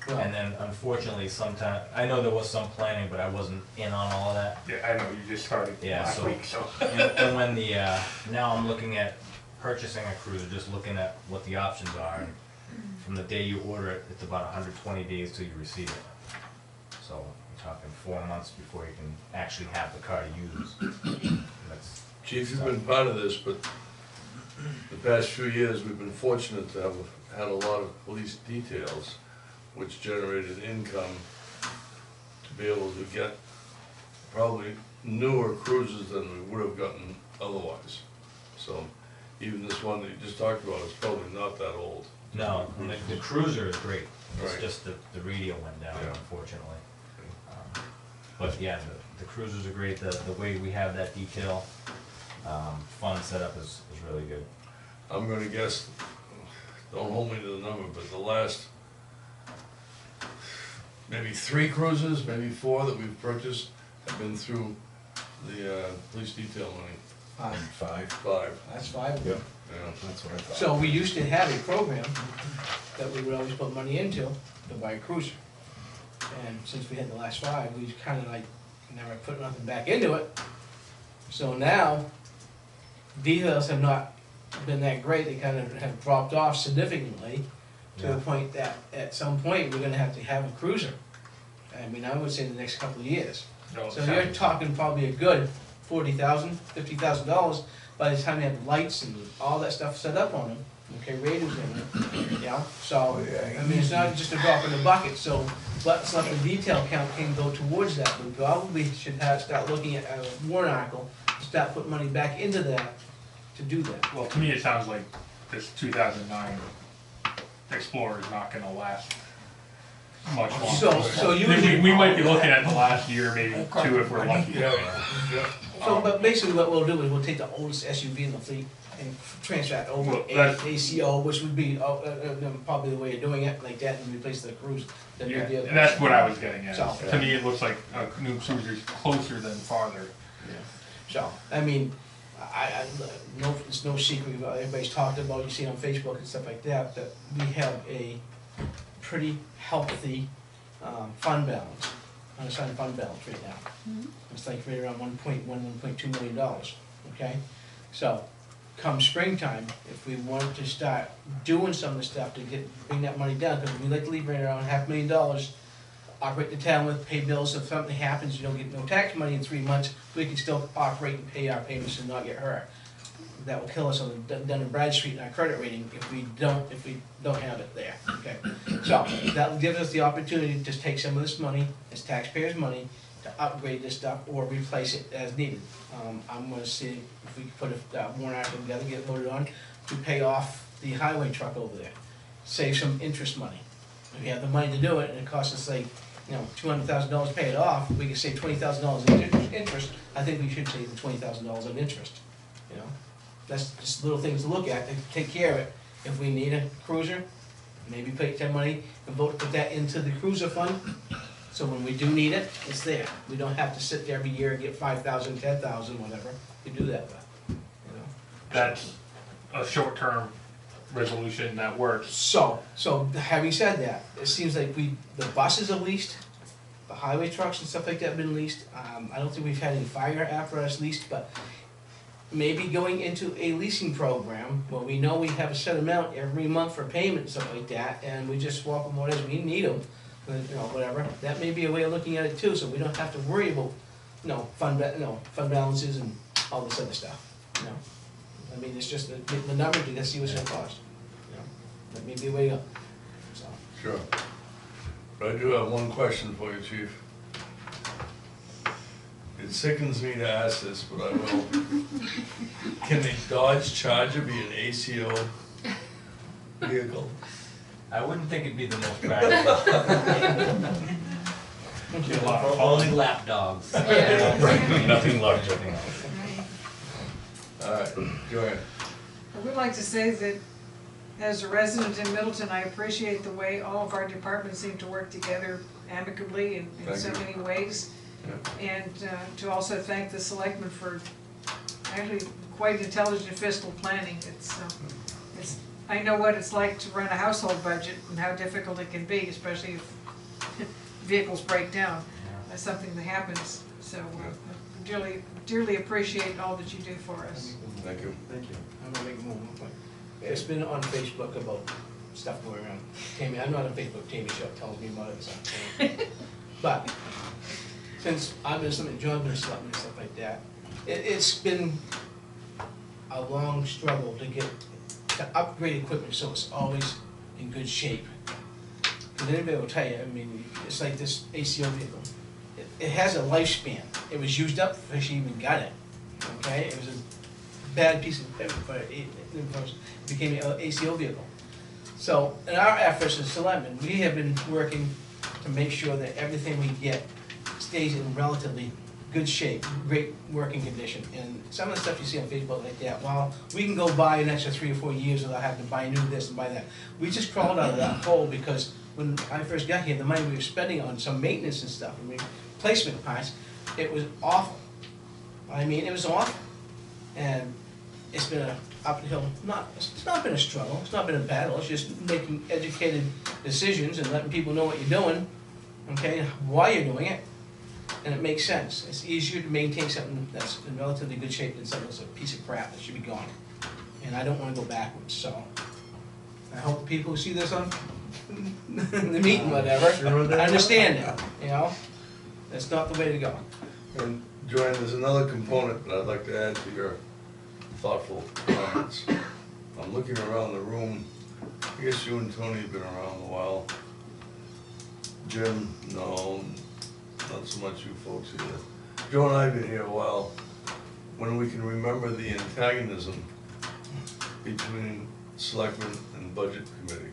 Well, And then unfortunately, sometime, I know there was some planning, but I wasn't in on all of that. Yeah, I know, you just started Yeah, last so- week, so. And when the, now I'm looking at purchasing a cruiser, just looking at what the options are. And from the day you order it, it's about 120 days till you receive it. So you're talking 4 months before you can actually have the car to use. That's, Chief, you've been part of this, but the past few years, we've been fortunate to have had a lot of police details, which generated income to be able to get probably newer cruisers than we would have gotten otherwise. So even this one that you just talked about is probably not that old. no, the cruiser is great. It's Right. just the radio went down, Yeah. unfortunately. But yeah, the cruisers are great. The way we have that detail, fund setup is really good. I'm gonna guess, don't hold me to the number, but the last maybe 3 cruisers, maybe 4 that we've purchased have been through the police detail money. 5. 5, That's 5. Yep. yeah. That's what I thought. So we used to have a program that we would always put money into to buy a cruiser. And since we had the last 5, we kind of like never put nothing back into it. So now, details have not been that great, they kind of have dropped off significantly to the Yeah. point that at some point, we're gonna have to have a cruiser. I mean, I would say the next couple of years. No, So you're talking probably a good $40,000, $50,000 by the time you have lights and all that stuff set up on them, okay, radios in them, you know? So, I mean, it's not just a drop in the bucket, so let's let the detail count can go towards that. We probably should start looking at a warrant article, start putting money back into that to do that. Well, to me, it sounds like this 2009 Explorer is not gonna last much longer. So usually. We might be looking at the last year, maybe 2 if we're lucky. Yeah, yeah. So, but basically what we'll do is we'll take the oldest SUV in the fleet and transfer it over Well, to that's- ACO, which would be probably the way of doing it, like that, and replace the cruise. the new Yeah, deal. and that's what I was getting at. So- To me, it looks like a new cruiser's closer than farther. So, I mean, it's no secret, everybody's talked about, you see on Facebook and stuff like that, that we have a pretty healthy, fund balance, unassigned fund balance right now. It's like right around $1.2 million, okay? So, come springtime, if we want to start doing some of the stuff to bring that money down, because we like to leave right around $500,000, operate the town with, pay bills, if something happens, you don't get no tax money in 3 months, we can still operate and pay our payments and not get hurt. That will kill us on the Dun & Bradstreet in our credit rating if we don't have it there, okay? So, that gives us the opportunity to just take some of this money, as taxpayers' money, to upgrade this stuff or replace it as needed. I'm gonna see if we can put a warrant article together, get it voted on, to pay off the highway truck over there. Save some interest money. If we have the money to do it, and it costs us like, $200,000 to pay it off, we can save $20,000 in interest, I think we should save the $20,000 in interest, you know? That's just little things to look at, to take care of it. If we need a cruiser, maybe take that money and vote to put that into the cruiser fund, so when we do need it, it's there. We don't have to sit there every year and get 5,000, 10,000, whatever, we do that with, you know? That's a short-term resolution that works. So having said that, it seems like the buses are leased, the highway trucks and stuff like that have been leased. I don't think we've had any fire apparatus leased, but maybe going into a leasing program where we know we have a set amount every month for payment and stuff like that, and we just swap them as we need them, whatever. That may be a way of looking at it too, so we don't have to worry about, fund balances and all this other stuff, I mean, it's just the number to see what's gonna cost. That may be a way to go. So, Sure. But I do have one question for you, Chief. It sickens me to ask this, but I will. Can a Dodge Charger be an ACO vehicle? I wouldn't think it'd be the most practical. Get a lot of Only lap dogs. Nothing larger. Nothing else. All right, Joanne. I would like to say that As a resident in Middleton, I appreciate the way all of our departments seem to work together amicably in Thank so you. many ways. And to also thank the selectmen for actually quite intelligent fiscal planning. It's, I know what it's like to run a household budget and how difficult it can be, especially if vehicles break down. That's something that happens. So dearly appreciate all that you do for us. Thank you. Thank you. I'm gonna make a move. It's been on Facebook about stuff going around. Tammy, I'm not on Facebook, Tammy Show tells me about it, so. But, since I've been something, John's been selecting and stuff like that, it's been a long struggle to get, to upgrade equipment so it's always in good shape. Because anybody will tell you, I mean, it's like this ACO vehicle. It has a lifespan. It was used up before she even got it, okay? It was a bad piece of equipment, but it became an ACO vehicle. So, in our efforts as selectmen, we have been working to make sure that everything we get stays in relatively good shape, great working condition. And some of the stuff you see on Facebook like that, well, we can go buy an extra 3 or 4 years without having to buy new this and buy that. We just crawled out of that hole because when I first got here, the money we were spending on some maintenance and stuff, and replacement parts, it was awful. I mean, it was awful. And it's been an uphill, it's not been a struggle, it's not been a battle, it's just making educated decisions and letting people know what you're doing, okay, why you're doing it, and it makes sense. It's easier to maintain something that's in relatively good shape than something that's a piece of crap that should be gone. And I don't wanna go backwards, so I hope the people who see this on the meeting, whatever, understand it, you know? That's not the way to go. And Joanne, there's another component that I'd like to add to your thoughtful comments. I'm looking around the room. I guess you and Tony have been around a while. Jim, no, not so much you folks either. Joe and I have been here a while. When we can remember the antagonism between selectmen and budget committee.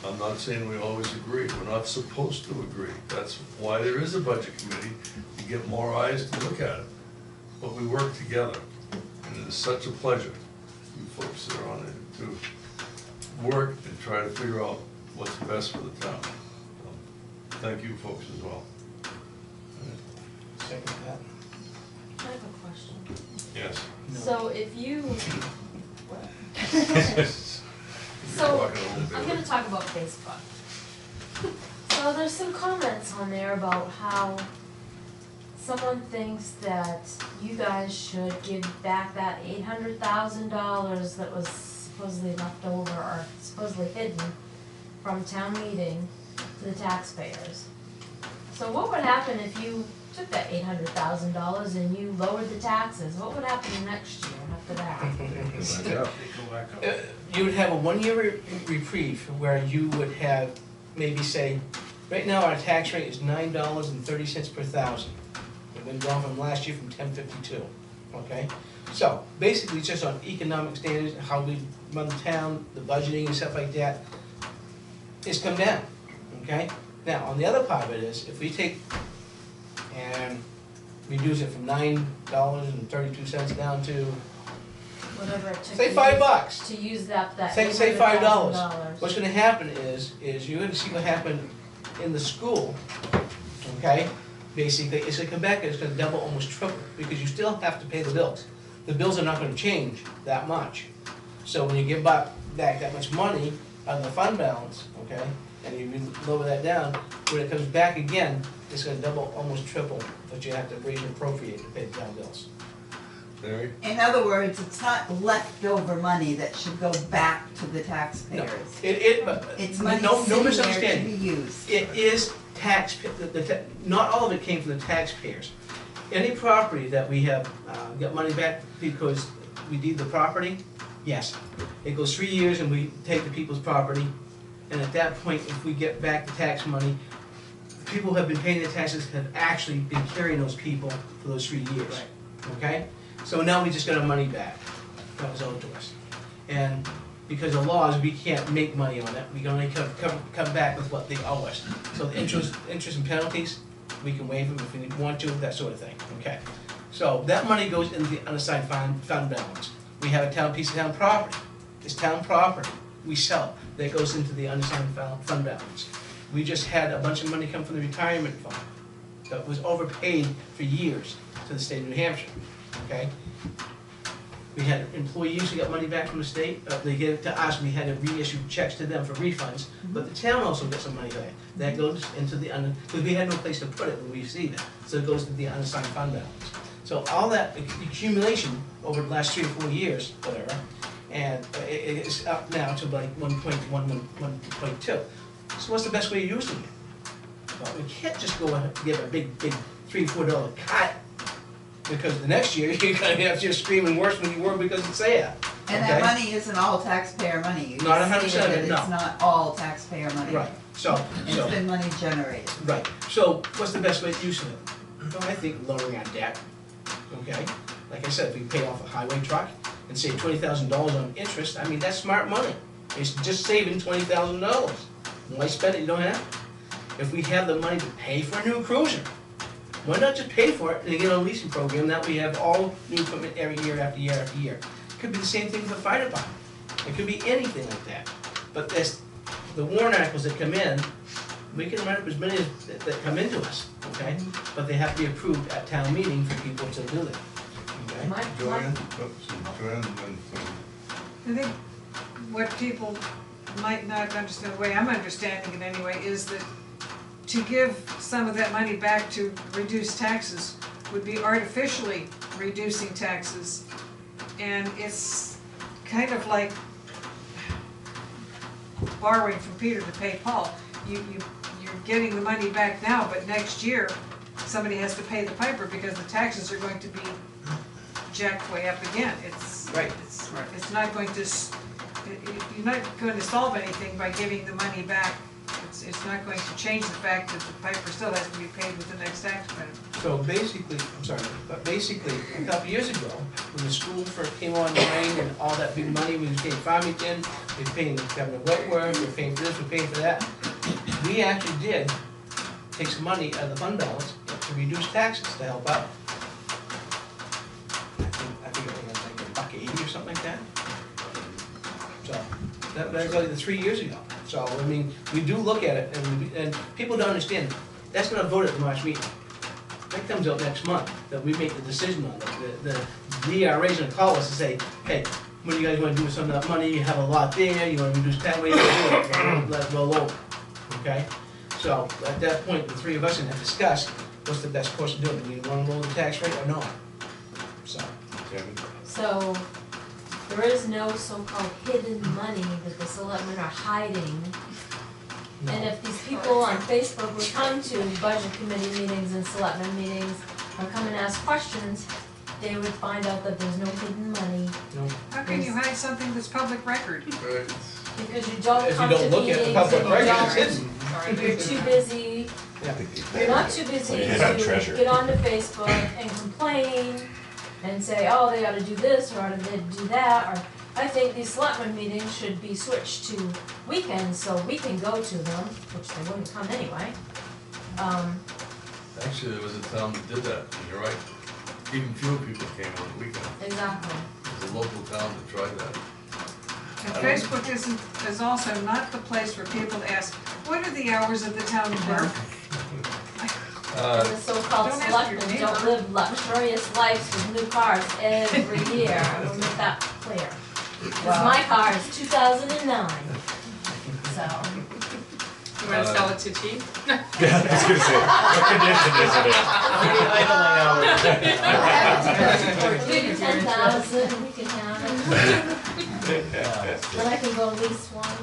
I'm not saying we always agree. We're not supposed to agree. That's why there is a budget committee, to get more eyes to look at it. But we work together, and it is such a pleasure, you folks that are on it, to work and try to figure out what's best for the town. So, thank you folks as well. Second that. I have a question. Yes. No. So if you, You're so walking a little bit. I'm gonna talk about Facebook. So there's some comments on there about how someone thinks that you guys should give back that $800,000 that was supposedly left over or supposedly hidden from town meeting to the taxpayers. So what would happen if you took that $800,000 and you lowered the taxes? What would happen next year after that? You would have a 1-year reprieve where you would have, maybe say, right now our tax rate is $9.30 per thousand. It went down from last year from $10.52, okay? So, basically, just on economic standards, how we run the town, the budgeting and stuff like that, it's come down, okay? Now, on the other part of it is, if we take and reduce it from $9.32 down to, Whatever it took. say you $5. To use that Say $5. $800,000. What's gonna happen is you're gonna see what happened in the school, okay? Basically, it's gonna come back and it's gonna double, almost triple, because you still have to pay the bills. The bills are not gonna change that much. So when you give back that much money out of the fund balance, okay, and you lower that down, when it comes back again, it's gonna double, almost triple, but you have to raise and appropriate to pay the town bills. Mary? In other words, it's not leftover money that should go back to the taxpayers. It's money no sitting there to be misunderstanding. used. It is not all of it came from the taxpayers. Any property that we have got money back because we deed the property, yes. It goes 3 years and we take the people's property, and at that point, if we get back the tax money, people who have been paying their taxes have actually been carrying those people for those 3 years, okay? So now we just got our money back, that was owed to us. And because of laws, we can't make money on it, we can only come back with what they owe us. So the interest and penalties, we can waive them if we want to, that sort of thing, okay? So that money goes into the unassigned fund balance. We have a piece of town property, It's town property, we sell it, that goes into the unassigned fund balance. We just had a bunch of money come from the retirement fund that was overpaid for years to the state of New Hampshire, okay? We had employees who got money back from the state, they gave it to us, we had to reissue checks to them for refunds, but the town also got some money back. That goes into the, because we had no place to put it when we received it, so it goes to the unassigned fund balance. So all that accumulation over the last 3 or 4 years, whatever, and it's up now to like 1.1, 1.2. So what's the best way of using it? Well, we can't just go and give a big $3, $4 cut, because the next year you're gonna have to screaming worse than you were because it's there. And that money isn't all taxpayer money. You Not just 100% of stated it, no. It's not all taxpayer money. Right, so. It's been money generated. Right, so what's the best way of using it? Well, I think lowering our debt, okay? Like I said, if we pay off a highway truck and save $20,000 on interest, I mean, that's smart money. It's just saving $20,000. Why spend it, you don't have it? If we have the money to pay for a new cruiser, why not just pay for it and get on a leasing program that we have all new equipment every year after year after year? It could be the same thing for the fire department. It could be anything like that. But there's the warrant articles that come in, we can write up as many as that come into us, okay? But they have to be approved at town meeting for people to do that, okay? Joanne, Joanne, I think what people might not understand, the way I'm understanding it anyway, is that to give some of that money back to reduce taxes would be artificially reducing taxes. And it's kind of like borrowing from Peter to pay Paul. You're getting the money back now, but next year, somebody has to pay the piper because the taxes are going to be jacked way up again. It's not going to, you're not going to solve anything by giving the money back. It's not going to change the fact that the piper still has to be paid with the next tax credit. So basically, I'm sorry, but basically, a couple of years ago, when the school first came online and all that big money, we was paying Farmington, we were paying Governor Wentworth, we were paying for this, we were paying for that. We actually did take some money out of the fund balance to reduce taxes to help out. I think it was like $1.80 or something like that. So, that was like 3 years ago. So, I mean, we do look at it, and people don't understand, that's not voted at the March meeting. That comes out next month, that we make the decision on it. The DRA's gonna call us and say, hey, what do you guys wanna do with some of that money? You have a lot there, you wanna reduce tax, what do you wanna do? Let it roll over, okay? So, at that point, the three of us are gonna discuss what's the best course to do it. Do we wanna roll the tax rate or not? So, there is no so-called hidden money that the selectmen are hiding. No. And if these people on Facebook would come to budget committee meetings and selectmen meetings, or come and ask questions, they would find out that there's no hidden money. No. How can you hide something that's public record? right, Because you don't If you come to don't look meetings at the and public you record, it's don't, hidden. you're too busy, you're not too busy to get onto Facebook and complain and say, oh, they ought to do this, or ought to do that, or I think these selectmen meetings should be switched to weekends so we can go to them, which they wouldn't come anyway. actually, there was a town that did that, and you're right. Even fewer people came on the weekend. Exactly. There's a local town that tried that. And Facebook is also not the place for people to ask, what are the hours of the town clerk? And the so-called Don't ask your selectmen don't neighbor. live luxurious lives with new cars every year, I will make that clear. Cause my car is 2009, so. You wanna sell it to T? Yeah, I was gonna say, what condition is it in? Maybe 10,000, we can have it. Then I can go lease one,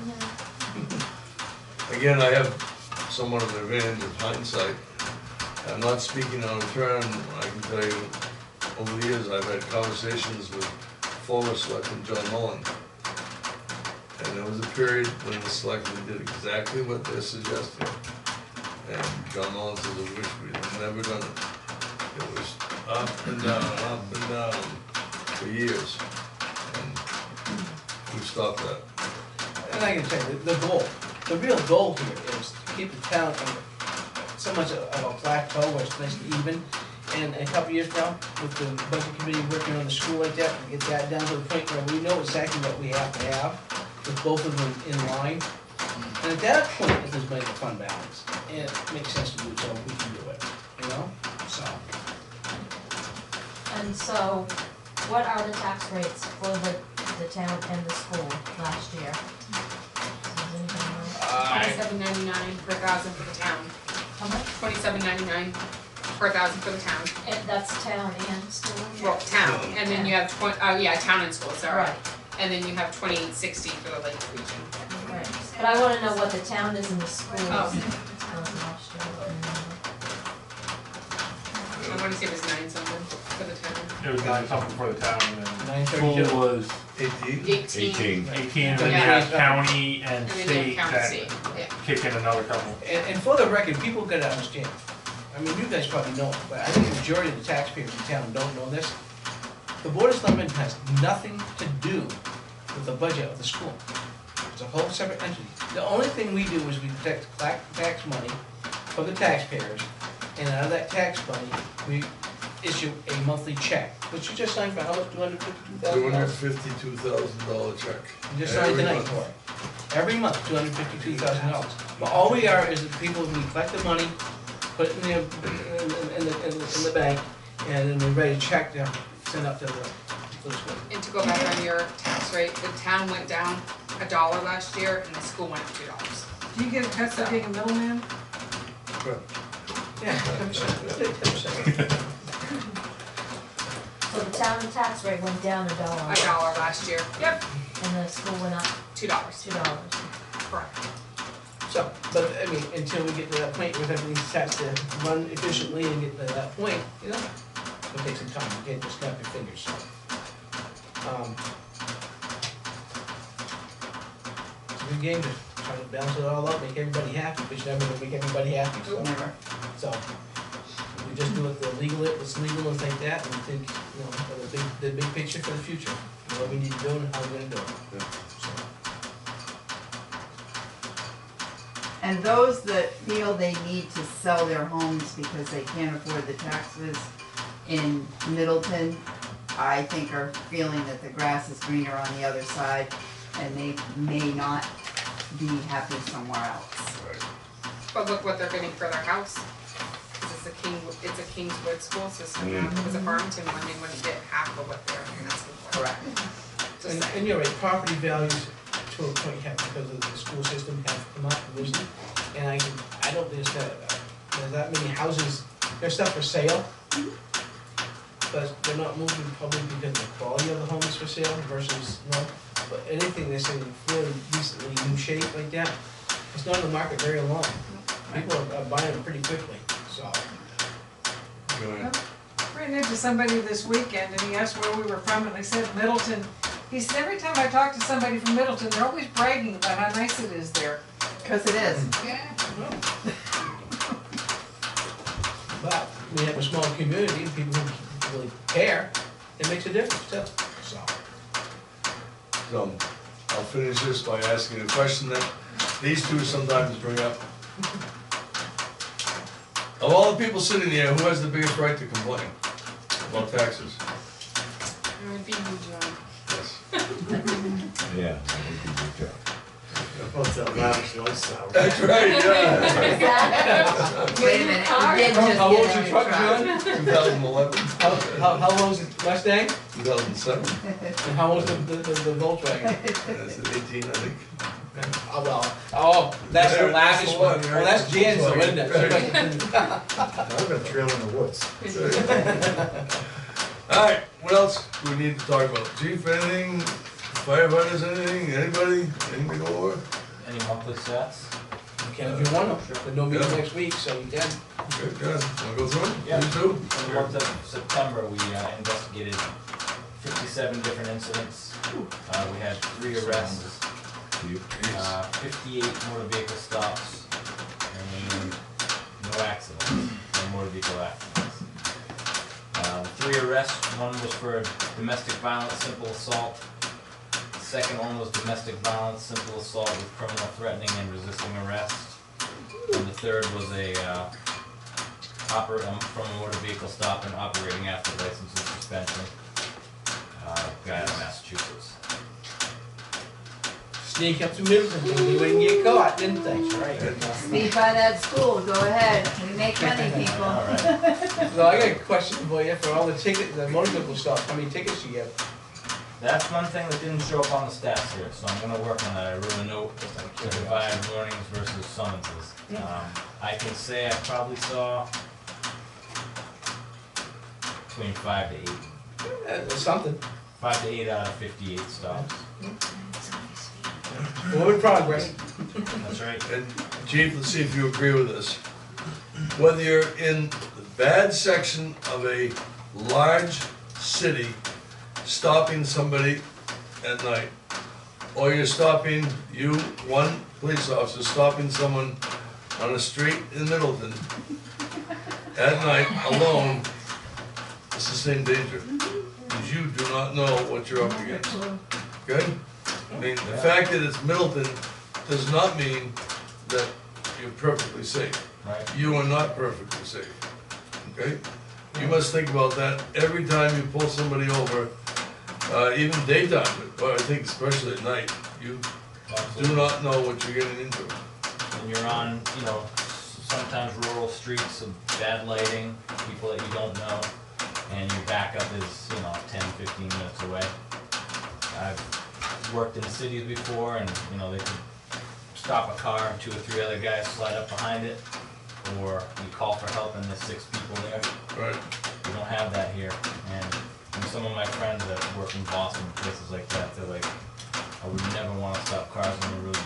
Again, I have somewhat of an advantage of hindsight. I'm not speaking on a turn, I can tell you, over the years, I've had conversations with former selectman John Mullen. And there was a period when the selectmen did exactly what they're suggesting. And John Mullen says, I wish we'd never done it. It was up and down for years. And we stopped that. And I can tell you, the goal, the real goal here is to keep the town under so much of a plateau where it's nice and even, And in a couple years now, with the budget committee working on the school like that, and get that down to the point where we know exactly what we have to have, with both of them in line. And at that point, if there's money in the fund balance, and it makes sense to do so, we can do it, you know, so. And so, what are the tax rates for the town and the school last year? Does anybody know? $27.99 per thousand for the town. How much? $27.99 per thousand for the town. And that's town and school? Well, town, and then you have town and school, sorry. Right, And then you have $28.60 for the Lake region. right. But I wanna know what the town is and the school is. Oh. Last year. I wanna say it was 9 something for the town. It was 9 something for the town, and then 932. school was 18? 18. 18, and then you have county and And then you state have county that state, yeah. kick in another couple. And for the record, people gotta understand, I mean, you guys probably know it, but I think the majority of the taxpayers in town don't know this. The Board of Selectmen has nothing to do with the budget of the school. It's a whole separate entity. The only thing we do is we collect tax money from the taxpayers, and out of that tax money, we issue a monthly check, which you just signed for how much, $252,000? $252,000 check. You just signed Every tonight month. for it. Every month, $252,000. But all we are is the people who collect the money, put it in the bank, and then we write a check to send up to the school. And to go back on your tax rate, the town went down $1 last year and the school went up $2. Do you get a cut for being a middleman? Yeah, 10%. So the town tax rate went down $1. $1 last year, yep, And the school went up $2. $2. Correct. So, but I mean, until we get to that point where everything starts to run efficiently and get to that point, you know, it'll take some time. You can't just snap your fingers, so. It's a good game to try to balance it all out, make everybody happy, but you're never gonna make everybody happy, so. Never. So, we just do it it's legal and like that, and we think, you know, of the big picture for the future. What we need to do and how we're gonna do it. So, And those that feel they need to sell their homes because they can't afford the taxes in Middleton, I think are feeling that the grass is greener on the other side, and they may not be happy somewhere else. But look what they're getting for their house. 'Cause it's a Kingswood school system now. If it was a Farmington one, they wouldn't get half of what they're asking for. Correct. Just And saying. you're right, property values to a point have, because of the school system, have come up and risen. And I don't think there's that many houses, there's stuff for sale. But they're not moving probably because of the quality of the homes for sale versus, but anything that's in really decently new shape like that, it's not on the market very long. People are buying them pretty quickly, so. Go ahead. Ran into somebody this weekend and he asked where we were from and I said Middleton. He said every time I talk to somebody from Middleton, they're always bragging about how nice it is there. Because it is. But we have a small community and people who really care, it makes a difference too, so. So, I'll finish this by asking a question that these two sometimes bring up. Of all the people sitting here, who has the biggest right to complain about taxes? It would be you, John. Yes. Yeah. What's that lavish lifestyle? That's right, yeah. Wait a minute, we did just How old's get your in truck, trouble. John? 2011, How long's the Mustang? 2007, And how old's the Volkswagen? that's at 18, I think. Oh, well, that's the lavish one. Right? Well, that's Jan's though, isn't it? I've been trailing in the woods. All right, what else do we need to talk about? Chief, anything? Firefighters, anything? Anybody? Anything to go over? Any monthly stats? You can if you want to, but no meeting next week, so you can. Good, good. Wanna go through them? Yeah. You too? In the month of September, we investigated 57 different incidents. We had 3 arrests, 58 motor vehicle stops, and no accidents, no motor vehicle accidents. 3 arrests, one was for domestic violence, simple assault. The second one was domestic violence, simple assault with criminal threatening and resisting arrest. And the third was a from a motor vehicle stop and operating after license and suspension. Guy out of Massachusetts. Sneak up to Middleton, they wouldn't get caught, didn't they? Right. Speed by that school, go ahead, we make money, people. Alright. So I got a question for you, for all the tickets, the motorcycle stuff, how many tickets you get? That's one thing that didn't show up on the stats here, so I'm gonna work on that. I wrote a note to divide warnings versus summonses. I can say I probably saw between 5 to 8. That's something. 5 to 8 out of 58 stops. We're in progress. That's right. And Chief, let's see if you agree with this. Whether you're in the bad section of a large city, stopping somebody at night, or you're stopping, one police officer, stopping someone on a street in Middleton at night, alone, it's the same danger. Because you do not know what you're up against. Okay? I mean, the fact that it's Middleton does not mean that you're perfectly safe. Right. You are not perfectly safe, okay? You must think about that every time you pull somebody over, even daytime, but I think especially at night. You do not know what you're getting into. And you're on, sometimes rural streets of bad lighting, people that you don't know, and your backup is, 10, 15 minutes away. I've worked in cities before, and, they could stop a car and 2 or 3 other guys slide up behind it, or you call for help and there's 6 people there. Right. You don't have that here, and some of my friends that work in Boston, places like that, they're like, I would never want to stop cars on the road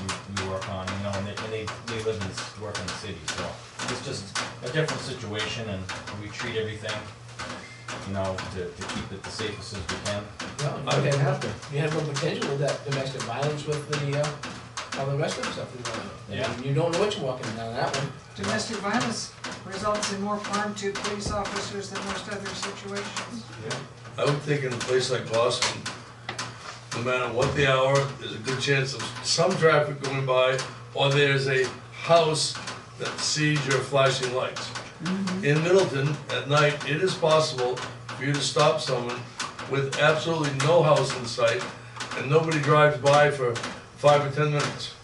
you work on, and they live and work in the city, so it's just a different situation, and we treat everything, to keep it the safest as we can. Well, you have no potential with that domestic violence with all the rest of the stuff. Yeah. You don't know what you're walking down that one. Domestic violence results in more harm to police officers than most other situations. I would think in a place like Boston, no matter what the hour, there's a good chance of some traffic going by, or there's a house that sees your flashing lights. In Middleton, at night, it is possible for you to stop someone with absolutely no house in sight, and nobody drives by for 5 or 10 minutes.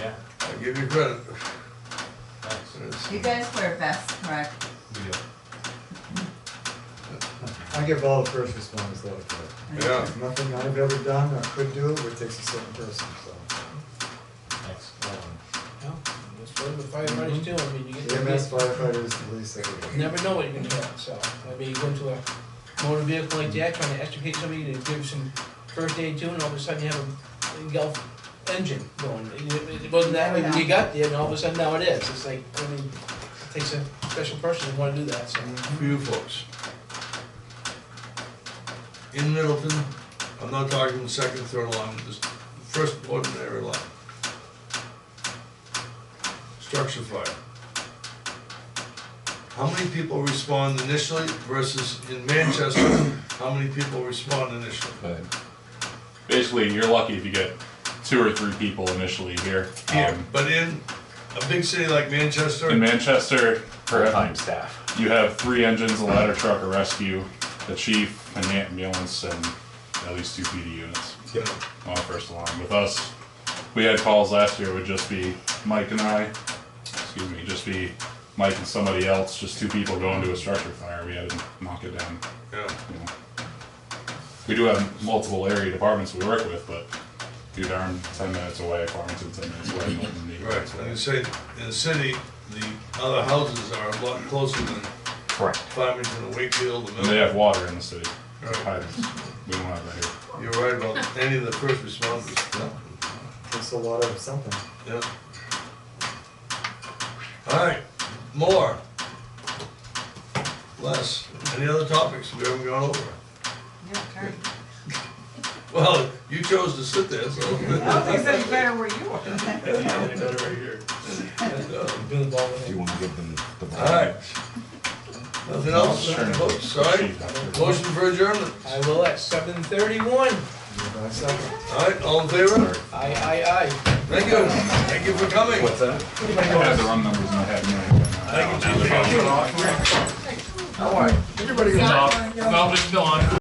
Yeah, I give you credit. thanks. You guys wear vests, correct? We do. I give all the first responders that I could. Yeah. There's nothing I've ever done or could do, it takes a certain person, so. Thanks. That's what the firefighters do, I mean, you get. EMS, firefighters, police, everybody. You never know what you're gonna get, so, I mean, you go into a motor vehicle like that, trying to extricate somebody to give some first aid to, and all of a sudden you have a Gulf engine going. It wasn't that way when you got there, and all of a sudden now it is. It's like, I mean, it takes a special person to wanna do that, so. For you folks. In Middleton, I'm not talking the second, third line, just the first ordinary line. Structure fire. How many people respond initially versus in Manchester, how many people respond initially? Basically, you're lucky if you get 2 or 3 people initially here. Here, but in a big city like Manchester, In Manchester, Full-time staff. you have 3 engines, a ladder truck, a rescue, the chief, an ambulance, and at least 2 PD units on the first alarm. With us, we had calls last year, it would just be Mike and somebody else, just 2 people going to a structure fire. We had to knock it down. yeah, We do have multiple area departments we work with, but New Durham, 10 minutes away, Farmington, 10 minutes away, Milton, 8 right, minutes and away. you say, in the city, the other houses are a lot closer than Correct. Farmington and Wakefield and And they have water in the city. Right. Hydrants. We don't have that here. You're right about any of the first responders. Takes a lot of something. Yeah. All right, more. Less. Any other topics we haven't gone over? Yeah, okay. Well, you chose to sit there, so. I don't think that's better where you are. Do the ball with Do you want to give them the ball? All right. Nothing else, Sure. folks, all right? Motion for adjournment. I will at 7:31. All right, all in favor? Aye. Thank you for coming. What's that? I had the wrong numbers in my head. Thank you, Chief. How are you? Everybody can talk. No, just go on.